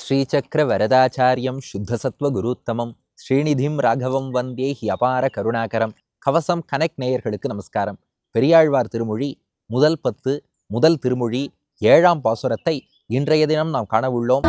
ஸ்ரீசக்கர வரதாச்சாரியம் சுத்தசத்வ குருத்தமம் ஸ்ரீநிதிம் ராகவம் வந்தே he அபார கருணாகரம். கவசம் connect நேயர்களுக்கு நமஸ்காரம். பெரியாழ்வார் திருமொழி முதல் 10 முதல் திருமொழி 7ஆம் பாசுரத்தை இன்றைய தினம் நாம் காண உள்ளோம்.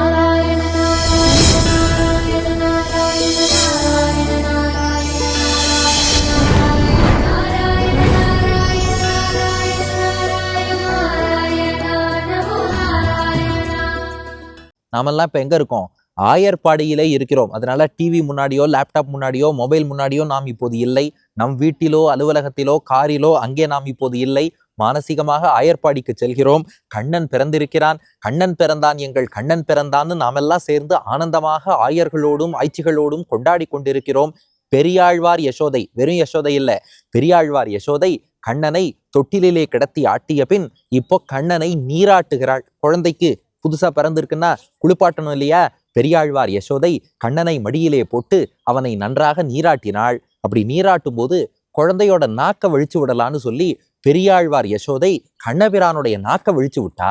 நாமெல்லாம் இப்போ எங்கே இருக்கோம்? ஆயர்பாடியிலே இருக்கிறோம். அதனால டிவி முன்னாடியோ லேப்டாப் முன்னாடியோ மொபைல் முன்னாடியோ நாம் இப்போது இல்லை. நம் வீட்டிலோ அலுவலகத்திலோ காரிலோ அங்கே நாம் இப்போது இல்லை. மானசீகமாக ஆயர்பாடிக்கு செல்கிறோம். கண்ணன் பிறந்திருக்கிறான், கண்ணன் பிறந்தான், எங்கள் கண்ணன் பிறந்தான்னு நாமெல்லாம் சேர்ந்து ஆனந்தமாக ஆயர்களோடும் ஆய்ச்சிகளோடும் கொண்டாடி கொண்டிருக்கிறோம். பெரியாழ்வார் யசோதை, வெறும் யசோதை இல்லை, பெரியாழ்வார் யசோதை கண்ணனை தொட்டிலே கிடத்தி ஆட்டிய பின் இப்போ கண்ணனை நீராட்டுகிறாள். குழந்தைக்கு புதுசா பிறந்திருக்குன்னா குளிப்பாட்டணும் இல்லையா? பெரியாழ்வார் யசோதை கண்ணனை மடியிலே போட்டு அவனை நன்றாக நீராட்டினாள். அப்படி நீராட்டும் போது குழந்தையோட நாக்க வழிச்சு விடலான்னு சொல்லி பெரியாழ்வார் யசோதை கண்ணபிரானுடைய நாக்க வழிச்சு விட்டா.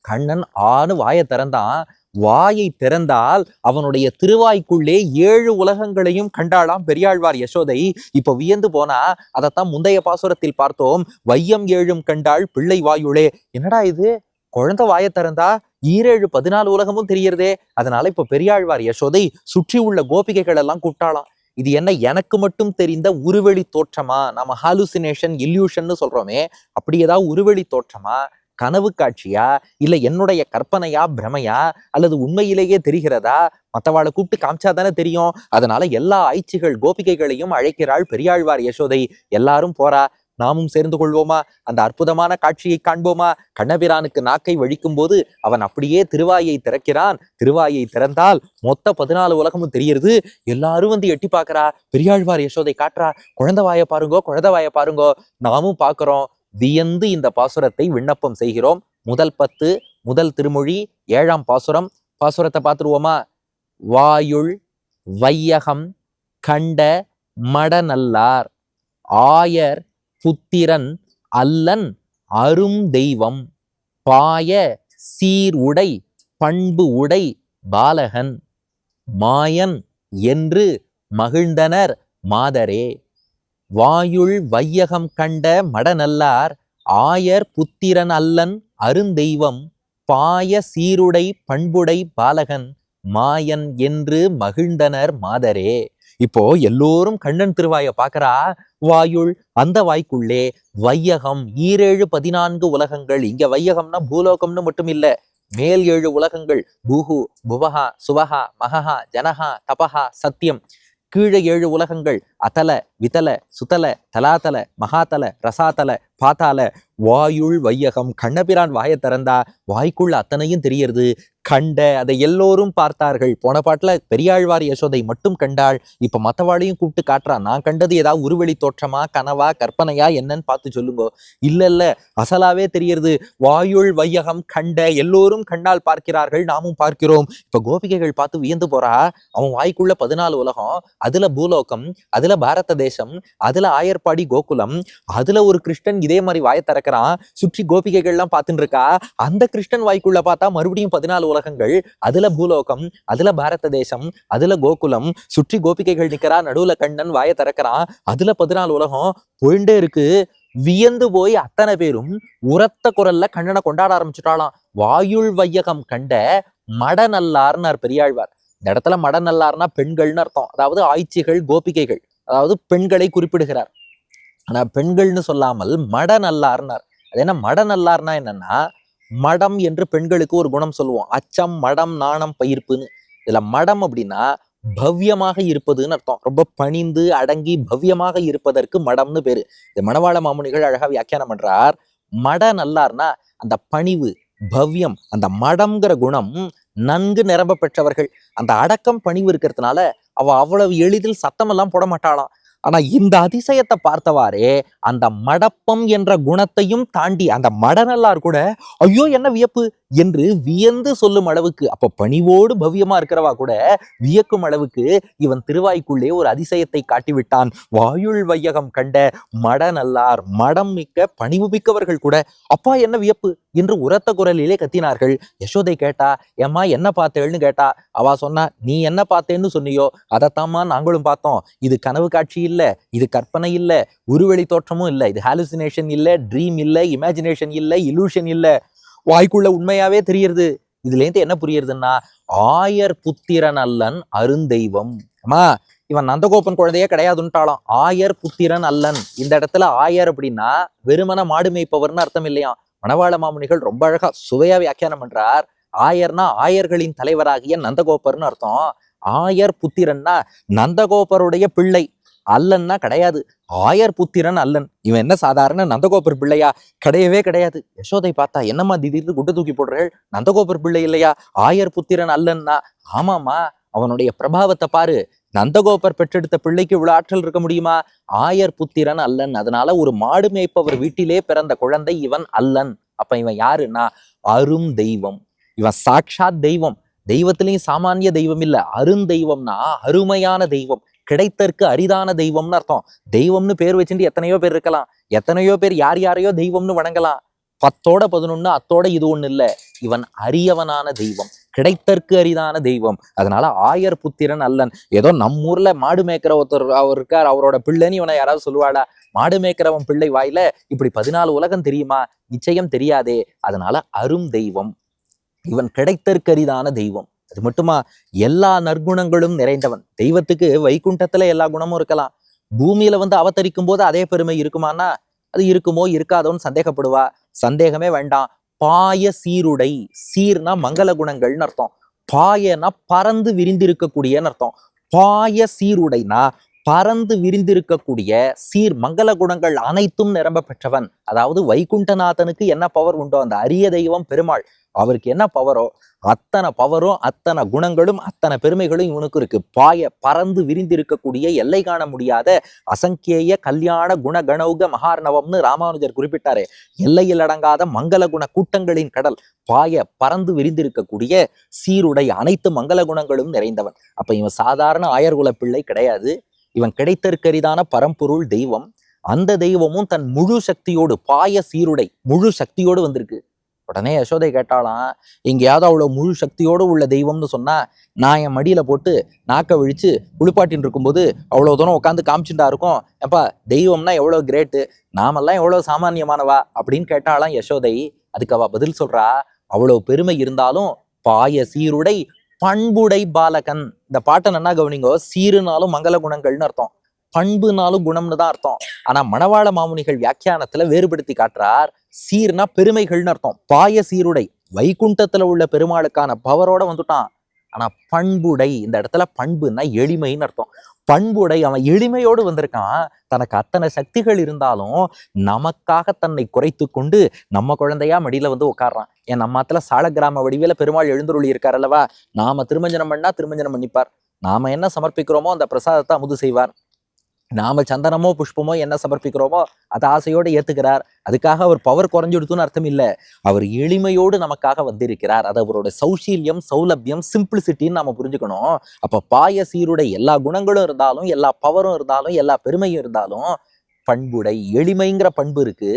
கண்ணன் ஆணு வாயை திறந்தான். வாயை திறந்தால் அவனுடைய திருவாய்க்குள்ளே 7 உலகங்களையும் கண்டாளாம் பெரியாழ்வார் யசோதை. இப்ப வியந்து போனா, அதைத்தான் முந்தைய பாசுரத்தில் பார்த்தோம். வையம் 7 கண்டாள் பிள்ளை வாயுளே. என்னடா இது, குழந்தை வாயை திறந்தா 14 உலகமும் தெரியறதே. அதனால இப்ப பெரியாழ்வார் யசோதை சுற்றி உள்ள கோபிகைகள் எல்லாம் கூப்பிட்டாளாம். இது என்ன, எனக்கு மட்டும் தெரிந்த உருவெளி தோற்றமா? நம்ம ஹாலுசினேஷன் இல்யூஷன் சொல்றோமே, அப்படி ஏதாவது உருவெளி தோற்றமா, கனவு காட்சியா, இல்ல என்னுடைய கற்பனையா, பிரமையா, அல்லது உண்மையிலேயே தெரிகிறதா? மற்றவாளை கூப்பிட்டு காமிச்சா தானே தெரியும். அதனால எல்லா ஆய்ச்சிகள் கோபிகைகளையும் அழைக்கிறாள் பெரியாழ்வார் யசோதை. எல்லாரும் போறா. நாமும் சேர்ந்து கொள்வோமா? அந்த அற்புதமான காட்சியை காண்போமா? கண்ணபிரானுக்கு நாக்கை வழிக்கும் போது அவன் அப்படியே திருவாயை திறக்கிறான். திருவாயை திறந்தால் மொத்த 14 உலகமும் தெரியுது. எல்லாரும் வந்து எட்டி பார்க்கறா. பெரியாழ்வார் யசோதை காட்டுறா, குழந்தை வாயை பாருங்கோ, குழந்தை வாயை பாருங்கோ. நாமும் பார்க்கிறோம். வியந்து இந்த பாசுரத்தை விண்ணப்பம் செய்கிறோம். முதல் 10 முதல் திருமொழி 7ஆம் பாசுரம். பாசுரத்தை பார்த்துருவோமா? வாயுள் வையகம் கண்ட மடநல்லார் ஆயர் புத்திரன் அல்லன் அரும் தெய்வம் பாய சீர் உடை பண்பு உடை பாலகன் மாயன் என்று மகிழ்ந்தனர் மாதரே. வாயுள் வையகம் கண்ட மடநல்லார் ஆயர் புத்திரன் அல்லன் அருந்தெய்வம் பாய சீருடை பண்புடை பாலகன் மாயன் என்று மகிழ்ந்தனர் மாதரே. இப்போ எல்லோரும் கண்ணன் திருவாயை பார்க்கறா. வாயுள், அந்த வாய்க்குள்ளே வையகம் 14 உலகங்கள். இங்க வையகம்னா பூலோகம்னு மட்டும் இல்ல, மேல் 7 உலகங்கள். பூஹு புவஹா சுவஹா மகஹா ஜனஹா தபஹா சத்தியம். கீழே 7 உலகங்கள். அதல விதல சுதல தலாதல மகாதல ரசாதல பாத்தால. வாயுள் வையகம். கண்ணபிரான் வாயை திறந்தா வாய்க்குள்ள அத்தனையும் தெரியறது. கண்ட, அதை எல்லோரும் பார்த்தார்கள். போன பாட்டுல பெரியாழ்வார் யசோதை மட்டும் கண்டாள். இப்ப மத்தவாளையும் கூப்பிட்டு காட்டுறான். நான் கண்டது ஏதாவது உருவெளி தோற்றமா, கனவா, கற்பனையா, என்னன்னு பார்த்து சொல்லுங்க. இல்ல அசலாவே தெரியறது. வாயுள் வையகம் கண்ட, எல்லோரும் கண்ணால் பார்க்கிறார்கள், நாமும் பார்க்கிறோம். இப்ப கோபிகைகள் பார்த்து வியந்து போறா. அவன் வாய்க்குள்ள 14 உலகம், அதுல பூலோகம், அதுல பாரத தேசம், அதுல ஆயர்பாடி கோகுலம், அதுல ஒரு கிருஷ்ணன் இதே மாதிரி வாயை திறக்கிறான். சுற்றி கோபிகைகள் எல்லாம் பார்த்துட்டு இருக்கா. அந்த கிருஷ்ணன் வாய்க்குள்ள பார்த்தா மறுபடியும் 14 உலகங்கள். அதுல பூலோகம், அதுல பாரத தேசம், அதுல கோகுலம். சுற்றி கோபிகைகள் நிக்கிறா. நடுவுல கண்ணன் வாயை திறக்கிறான். அதுல 14 உலகம் போயிண்டே இருக்கு. வியந்து போய் அத்தனை பேரும் உரத்த குரல்ல கண்ணனை கொண்டாட ஆரம்பிச்சுட்டாளாம். வாயுள் வையகம் கண்ட மடநல்லார்னார் பெரியாழ்வார். இந்த இடத்துல மடநல்லார்னா பெண்கள்னு அர்த்தம். அதாவது ஆய்ச்சிகள் கோபிகைகள், அதாவது பெண்களை குறிப்பிடுகிறார். ஆனா பெண்கள்னு சொல்லாமல் மடநல்லார்னார். அது என்ன மடநல்லார்னா என்னன்னா, மடம் என்று பெண்களுக்கு ஒரு குணம் சொல்லுவோம். அச்சம் மடம் நாணம் பயிர்ப்புன்னு. இதுல மடம் அப்படின்னா பவ்யமாக இருப்பதுன்னு அர்த்தம். ரொம்ப பணிந்து அடங்கி பவ்யமாக இருப்பதற்கு மடம்னு பேரு. இது மணவாள மாமுனிகள் அழகா வியாக்கியானம் பண்றார். மட நல்லார்னா அந்த பணிவு பவ்யம், அந்த மடம்ங்கிற குணம் நன்கு நிரம்ப பெற்றவர்கள். அந்த அடக்கம் பணிவு இருக்கிறதுனால அவ அவ்வளவு எளிதில் சத்தமெல்லாம் போட மாட்டாளாம். ஆனா இந்த அதிசயத்தை பார்த்தவாறே அந்த மடப்பம் என்ற குணத்தையும் தாண்டி அந்த மடநல்லார் கூட ஐயோ என்ன வியப்பு, என்று வியந்து சொல்லும் அளவுக்கு, அப்ப பணிவோடு பவ்யமா இருக்கிறவா கூட வியக்கும் அளவுக்கு இவன் திருவாய்க்குள்ளே ஒரு அதிசயத்தை காட்டிவிட்டான். வாயுள் வையகம் கண்ட மட நல்லார், மடம் மிக்க பணிவு மிக்கவர்கள் கூட அப்பா என்ன வியப்பு என்று உரத்த குரலிலே கத்தினார்கள். யசோதை கேட்டா, ஏம்மா என்ன பார்த்தேன்னு கேட்டா. அவ சொன்னா, நீ என்ன பார்த்தேன்னு சொன்னியோ அதைத்தாம்மா நாங்களும் பார்த்தோம். இது கனவு காட்சி இல்ல, இது கற்பனை இல்ல, உருவெளி தோற்றமும் இல்ல, இது ஹாலுசினேஷன் இல்ல, ட்ரீம் இல்ல, இமேஜினேஷன் இல்ல, இலூஷன் இல்ல, வாய்க்குள்ள உண்மையாவே தெரியுது. இதுல இருந்து என்ன புரியுறதுன்னா, ஆயர் புத்திரன் அல்லன் அருந்தெய்வம். அம்மா, இவன் நந்தகோபன் குழந்தையே கிடையாதுன்ட்டாலும் ஆயர் புத்திரன் அல்லன். இந்த இடத்துல ஆயர் அப்படின்னா வெறுமன மாடு மேய்ப்பவர்னு அர்த்தம் இல்லையா. மணவாள மாமுனிகள் ரொம்ப அழகா சுவையா வியாக்கியானம் பண்றார். ஆயர்னா ஆயர்களின் தலைவராகிய நந்தகோபர்னு அர்த்தம். ஆயர் புத்திரன்னா நந்தகோபருடைய பிள்ளை, அல்லன்னா கிடையாது. ஆயர் புத்திரன் அல்லன். இவன் என்ன சாதாரண நந்தகோபர் பிள்ளையா? கிடையவே கிடையாது. யசோதை பார்த்தா, என்னம்மா திடீர்னு குட்டை தூக்கி போடுறேள், நந்தகோபர் பிள்ளை இல்லையா, ஆயர் புத்திரன் அல்லன்னா? ஆமாமா, அவனுடைய பிரபாவத்தை பாரு. நந்தகோபர் பெற்றெடுத்த பிள்ளைக்கு இவ்வளவு ஆற்றல் இருக்க முடியுமா? ஆயர் புத்திரன் அல்லன். அதனால ஒரு மாடு மேய்ப்பவர் வீட்டிலே பிறந்த குழந்தை இவன் அல்லன். அப்ப இவன் யாருன்னா அரும் தெய்வம். இவன் சாட்சாத் தெய்வம். தெய்வத்திலையும் சாமானிய தெய்வம் இல்ல, அருந்தெய்வம்னா அருமையான தெய்வம், கிடைத்தற்கு அரிதான தெய்வம்னு அர்த்தம். தெய்வம்னு பேர் வச்சுட்டு எத்தனையோ பேர் இருக்கலாம், எத்தனையோ பேர் யார் யாரையோ தெய்வம்னு வணங்கலாம். 10ஓட 11 அத்தோட இது ஒண்ணு இல்ல. இவன் அரியவனான தெய்வம், கிடைத்தற்கு அரிதான தெய்வம். அதனால ஆயர் புத்திரன் அல்லன். ஏதோ நம்ம ஊர்ல மாடு மேய்க்கிற ஒருத்தர் அவர் இருக்கார், அவரோட பிள்ளைன்னு இவனை யாராவது சொல்லுவாடா? மாடு மேய்க்கிறவன் பிள்ளை வாயில இப்படி 14 உலகம் தெரியுமா? நிச்சயம் தெரியாதே. அதனால அரும் தெய்வம், இவன் கிடைத்தற்கரிதான தெய்வம். அது மட்டுமா, எல்லா நற்குணங்களும் நிறைந்தவன். தெய்வத்துக்கு வைகுண்டத்துல எல்லா குணமும் இருக்கலாம், பூமியில வந்து அவதரிக்கும் போது அதே பெருமை இருக்குமானா அது இருக்குமோ இருக்காதோன்னு சந்தேகப்படுவா. சந்தேகமே வேண்டாம். பாய சீருடை, சீர்னா மங்கள குணங்கள்னு அர்த்தம். பாயனா பறந்து விரிந்திருக்கக்கூடியன்னு அர்த்தம். பாய சீருடைனா பறந்து விரிந்திருக்கக்கூடிய சீர் மங்கள குணங்கள் அனைத்தும் நிரம்ப பெற்றவன். அதாவது வைகுண்டநாதனுக்கு என்ன பவர் உண்டோ, அந்த அரிய தெய்வம் பெருமாள், அவருக்கு என்ன பவரோ அத்தனை பவரும் அத்தனை குணங்களும் அத்தனை பெருமைகளும் இவனுக்கு இருக்கு. பாய பறந்து விரிந்திருக்கக்கூடிய எல்லை காண முடியாத அசங்கேய கல்யாண குண கணௌக மகார்ணவம்னு ராமானுஜர் குறிப்பிட்டாரே, எல்லையில் அடங்காத மங்கள குண கூட்டங்களின் கடல். பாய பறந்து விரிந்திருக்கக்கூடிய சீருடை அனைத்து மங்கள குணங்களும் நிறைந்தவன். அப்ப இவன் சாதாரண ஆயர்குல பிள்ளை கிடையாது. இவன் கிடைத்தற்கரிதான பரம்பொருள் தெய்வம். அந்த தெய்வமும் தன் முழு சக்தியோடு, பாய சீருடை முழு சக்தியோடு வந்திருக்கு. உடனே யசோதை கேட்டாலாம், எங்கேயாவது அவ்வளவு முழு சக்தியோடு உள்ள தெய்வம்னு சொன்னா நான் என் மடியில போட்டு நாக்க விழிச்சு குளிப்பாட்டின்னு இருக்கும்போது அவ்வளவு தூரம் உட்காந்து காமிச்சுட்டா இருக்கும். எப்பா, தெய்வம்னா எவ்வளவு கிரேட்டு, நாமெல்லாம் எவ்வளவு சாமானியமானவா அப்படின்னு கேட்டாலாம் யசோதை. அதுக்கு அவ பதில் சொல்றா, அவ்வளவு பெருமை இருந்தாலும் பாய சீருடை பண்புடை பாலகன். இந்த பாட்டை நன்னா கவனிங்கோ. சீருனாலும் மங்கள குணங்கள்னு அர்த்தம், பண்புனாலும் குணம்னு தான் அர்த்தம். ஆனா மணவாள மாமுனிகள் வியாக்கியானத்துல வேறுபடுத்தி காட்டுறார். சீர்னா பெருமைகள்னு அர்த்தம். பாய சீருடை வைகுண்டத்துல உள்ள பெருமாளுக்கான பவரோட வந்துட்டான். ஆனா பண்புடை, இந்த இடத்துல பண்புன்னா எளிமைன்னு அர்த்தம். பண்புடை, அவன் எளிமையோடு வந்திருக்கான். தனக்கு அத்தனை சக்திகள் இருந்தாலும் நமக்காக தன்னை குறைத்து கொண்டு நம்ம குழந்தையா மடியில வந்து உட்கார்றான். ஏன் நம்மத்துல சால கிராம வடிவில பெருமாள் எழுந்துருளி இருக்கார் அல்லவா. நாம திருமஞ்சனம் பண்ணா திருமஞ்சனம் பண்ணிப்பார், நாம என்ன சமர்ப்பிக்கிறோமோ அந்த பிரசாதத்தை அமுது செய்வார், நாம சந்தனமோ புஷ்பமோ என்ன சமர்ப்பிக்கிறோமோ அதை ஆசையோடு ஏத்துக்கிறார். அதுக்காக அவர் பவர் குறைஞ்சுடுத்துன்னு அர்த்தம் இல்லை, அவர் எளிமையோடு நமக்காக வந்திருக்கிறார். அது அவரோட சௌஷீல்யம், சௌலபியம், சிம்பிளிசிட்டின்னு நாம புரிஞ்சுக்கணும். அப்ப பாய சீருடை எல்லா குணங்களும் இருந்தாலும், எல்லா பவரும் இருந்தாலும், எல்லா பெருமையும் இருந்தாலும் பண்புடை எளிமைங்கிற பண்பு இருக்கு.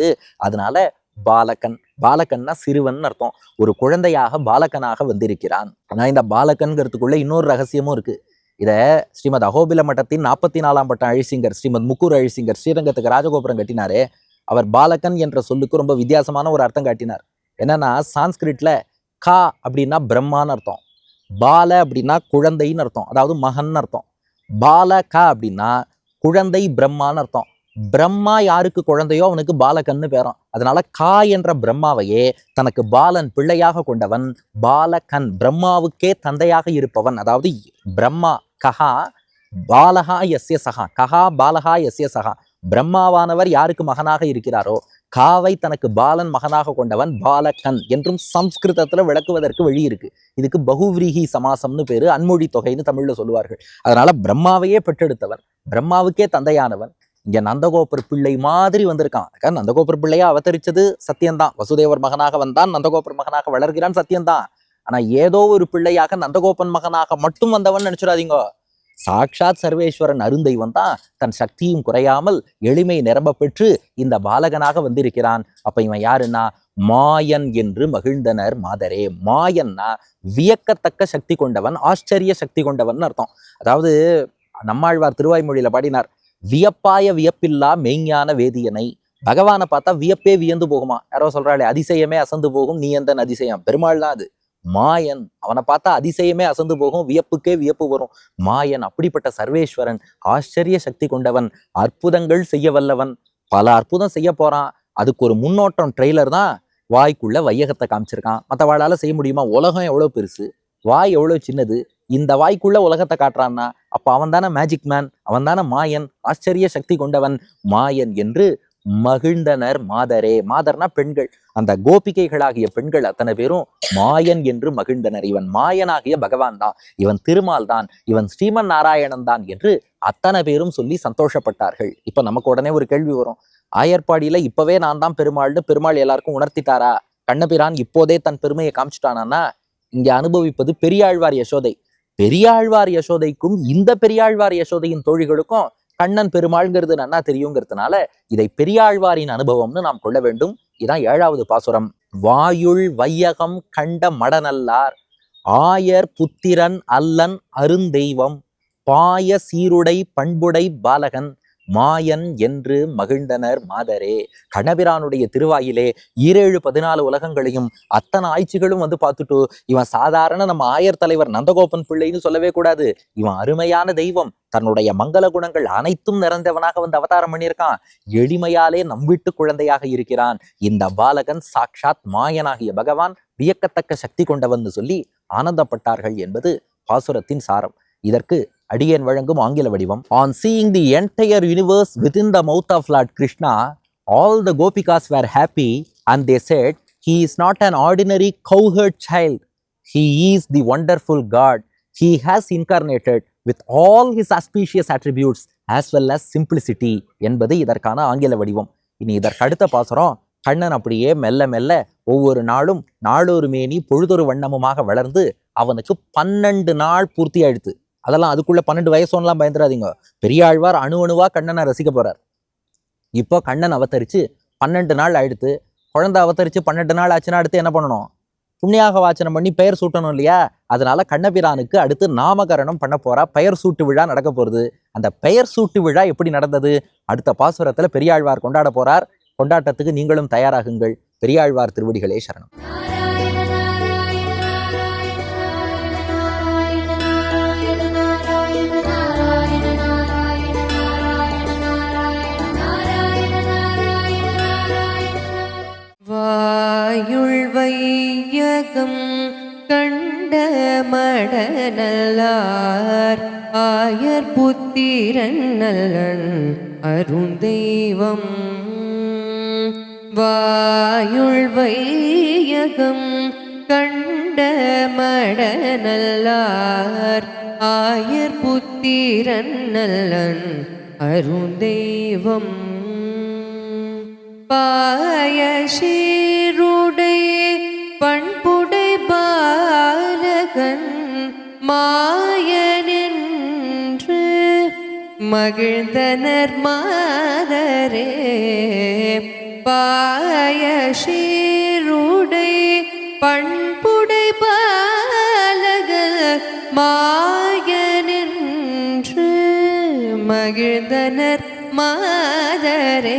அதனால பாலகன், பாலகன்னா சிறுவன் அர்த்தம். ஒரு குழந்தையாக பாலகனாக வந்திருக்கிறான். ஆனா இந்த பாலகன்கிறதுக்குள்ள இன்னொரு ரகசியமும் இருக்கு. இத ஸ்ரீமத் அகோபில மட்டத்தின் 44ஆம் பட்டம் அழிசிங்கர் ஸ்ரீமத் முக்கூர் அழிசிங்கர் ஸ்ரீரங்கத்துக்கு ராஜகோபுரம் கட்டினாரே, அவர் பாலகன் என்ற சொல்லுக்கு ரொம்ப வித்தியாசமான ஒரு அர்த்தம் காட்டினார். என்னன்னா, சான்ஸ்கிரிட்ல கா அப்படின்னா பிரம்மான்னு அர்த்தம், பால அப்படின்னா குழந்தைன்னு அர்த்தம், அதாவது மகன் அர்த்தம். பால கா அப்படின்னா குழந்தை பிரம்மான்னு அர்த்தம். பிரம்மா யாருக்கு குழந்தையோ அவனுக்கு பாலகன்னு பேரும். அதனால கா என்ற பிரம்மாவையே தனக்கு பாலன் பிள்ளையாக கொண்டவன் பாலகன், பிரம்மாவுக்கே தந்தையாக இருப்பவன். அதாவது பிரம்மா கஹா பாலகா எஸ்ய சகா, கஹா பாலகா எஸ்ய சகா, பிரம்மாவானவர் யாருக்கு மகனாக இருக்கிறாரோ காவை தனக்கு பாலன் மகனாக கொண்டவன் பாலகன் என்றும் சம்ஸ்கிருதத்துல விளக்குவதற்கு வழி இருக்கு. இதுக்கு பகுவிரீகி சமாசம்னு பேரு, அன்மொழி தொகைன்னு தமிழ்ல சொல்லுவார்கள். அதனால பிரம்மாவையே பெற்றெடுத்தவன், பிரம்மாவுக்கே தந்தையானவன், இங்க நந்தகோபர் பிள்ளை மாதிரி வந்திருக்கான். நந்தகோபர் பிள்ளையா அவதரிச்சது சத்தியம்தான். வசுதேவர் மகனாக வந்தான், நந்தகோபர் மகனாக வளர்கிறான், சத்தியம்தான். ஆனா ஏதோ ஒரு பிள்ளையாக நந்தகோபன் மகனாக மட்டும் வந்தவன் நினைச்சிடாதீங்க. சாட்சாத் சர்வேஸ்வரன் அருந்தெய்வம் தான் தன் சக்தியும் குறையாமல் எளிமை நிரம்ப பெற்று இந்த பாலகனாக வந்திருக்கிறான். அப்ப இவன் யாருன்னா மாயன் என்று மகிழ்ந்தனர் மாதரே. மாயன்னா வியக்கத்தக்க சக்தி கொண்டவன், ஆச்சரிய சக்தி கொண்டவன் அர்த்தம். அதாவது நம்மாழ்வார் திருவாய்மொழியில பாடினார், வியப்பாய வியப்பில்லா மெய்ஞான வேதியனை. பகவானை பார்த்தா வியப்பே வியந்து போகுமா. யாரோ சொல்றாளே, அதிசயமே அசந்து போகும் நீ எந்தன் அதிசயம். பெருமாள் தான் அது. மாயன், அவனை பார்த்தா அதிசயமே அசந்து போகும், வியப்புக்கே வியப்பு வரும். மாயன் அப்படிப்பட்ட சர்வேஸ்வரன், ஆச்சரிய சக்தி கொண்டவன், அற்புதங்கள் செய்ய வல்லவன், பல அற்புதம் செய்ய போறான். அதுக்கு ஒரு முன்னோட்டம் ட்ரெய்லர் தான். வாய்க்குள்ள வையகத்தை காமிச்சிருக்கான். மற்றவாளால செய்ய முடியுமா? உலகம் எவ்வளவு பெருசு, வாய் எவ்வளவு சின்னது, இந்த வாய்க்குள்ள உலகத்தை காட்டுறான்னா அப்ப அவன் தானே மேஜிக் மேன், அவன் தானே மாயன், ஆச்சரிய சக்தி கொண்டவன். மாயன் என்று மகிழ்ந்தனர் மாதரே. மாதர்னா பெண்கள். அந்த கோபிகைகளாகிய பெண்கள் அத்தனை பேரும் மாயன் என்று மகிழ்ந்தனர். இவன் மாயனாகிய பகவான் தான், இவன் திருமால் தான், இவன் ஸ்ரீமன் நாராயணன் தான் என்று அத்தனை பேரும் சொல்லி சந்தோஷப்பட்டார்கள். இப்ப நமக்கு உடனே ஒரு கேள்வி வரும், ஆயர்பாடியில இப்பவே நான் தான் பெருமாள்னு பெருமாள் எல்லாருக்கும் உணர்த்திட்டாரா? கண்ணபிரான் இப்போதே தன் பெருமையை காமிச்சிட்டானா? இங்க அனுபவிப்பது பெரியாழ்வார் யசோதை. பெரியாழ்வார் யசோதைக்கும் இந்த பெரியாழ்வார் யசோதையின் தோழிகளுக்கும் கண்ணன் பெருமாள்ங்கிறது நன்னா தெரியுங்கிறதுனால இதை பெரியாழ்வாரின் அனுபவம்னு நாம் கொள்ள வேண்டும். இதான் 7வது பாசுரம். வாயுள் வையகம் கண்ட மடநல்லார் ஆயர் புத்திரன் அல்லன் அருந்தெய்வம் பாய சீருடை பண்புடை பாலகன் மாயன் என்று மகிழ்ந்தனர் மாதரே. கண்ணபிரானுடைய திருவாயிலே 7-14 உலகங்களையும் அத்தனை ஆய்ச்சிகளும் வந்து பார்த்துட்டு, இவன் சாதாரண நம்ம ஆயர் தலைவர் நந்தகோபன் பிள்ளைன்னு சொல்லவே கூடாது. இவன் அருமையான தெய்வம், தன்னுடைய மங்கள குணங்கள் அனைத்தும் நிறைந்தவனாக வந்து அவதாரம் பண்ணியிருக்கான். எளிமையாலே நம் வீட்டு குழந்தையாக இருக்கிறான். இந்த பாலகன் சாட்சாத் மாயனாகிய பகவான், வியக்கத்தக்க சக்தி கொண்டவன் சொல்லி ஆனந்தப்பட்டார்கள் என்பது பாசுரத்தின் சாரம். இதற்கு அடியேன் வழங்கும் ஆங்கில வடிவம். On seeing the entire universe within the mouth of Lord Krishna, all the gopikas were happy and they said, he is not an ordinary cowherd child. He is the wonderful God. He has incarnated with all his auspicious attributes as well as simplicity என்பது இதற்கான ஆங்கில வடிவம். இனி இதற்கு அடுத்த பாசுரம், கண்ணன் அப்படியே மெல்ல மெல்ல ஒவ்வொரு நாளும் நாளொரு மேனி பொழுதொரு வண்ணமுமாக வளர்ந்து அவனுக்கு 12 நாள் பூர்த்தி ஆயிடுத்து. அதெல்லாம் அதுக்குள்ள 12 வயசோன்னெலாம் பயந்துடாதீங்க. பெரியாழ்வார் அணுவா கண்ணனை ரசிக்க போறார். இப்போ கண்ணன் அவதரிச்சு 12 நாள் ஆயிடுத்து. குழந்தை அவதரிச்சு 12 நாள் ஆச்சுன்னா அடுத்து என்ன பண்ணணும்? புண்ணியாக வாச்சனம் பண்ணி பெயர் சூட்டணும் இல்லையா? அதனால கண்ணபிரானுக்கு அடுத்து நாமகரணம் பண்ண போறா. பெயர் சூட்டு விழா நடக்க போறது. அந்த பெயர் சூட்டு விழா எப்படி நடந்தது? அடுத்த பாசுரத்துல பெரியாழ்வார் கொண்டாட போறார். கொண்டாட்டத்துக்கு நீங்களும் தயாராகுங்கள். பெரியாழ்வார் திருவடிகளே சரணம். வாயுள் வையகம் கண்ட மடநல்லார் ஆயர் புத்திரன் நல்லன் அருந்தெய்வம். வாயுள் வையகம் கண்ட மடநல்லார் ஆயர் புத்திரன் நல்லன் அருந்தெய்வம். பாயசீருடை பண்புடை பாலகன் மாயனென்று மகிழ்ந்தனர் மாதரே. பாயசீருடை பண்புடை பாலகன் மாயனென்று மகிழ்ந்தனர் மாதரே.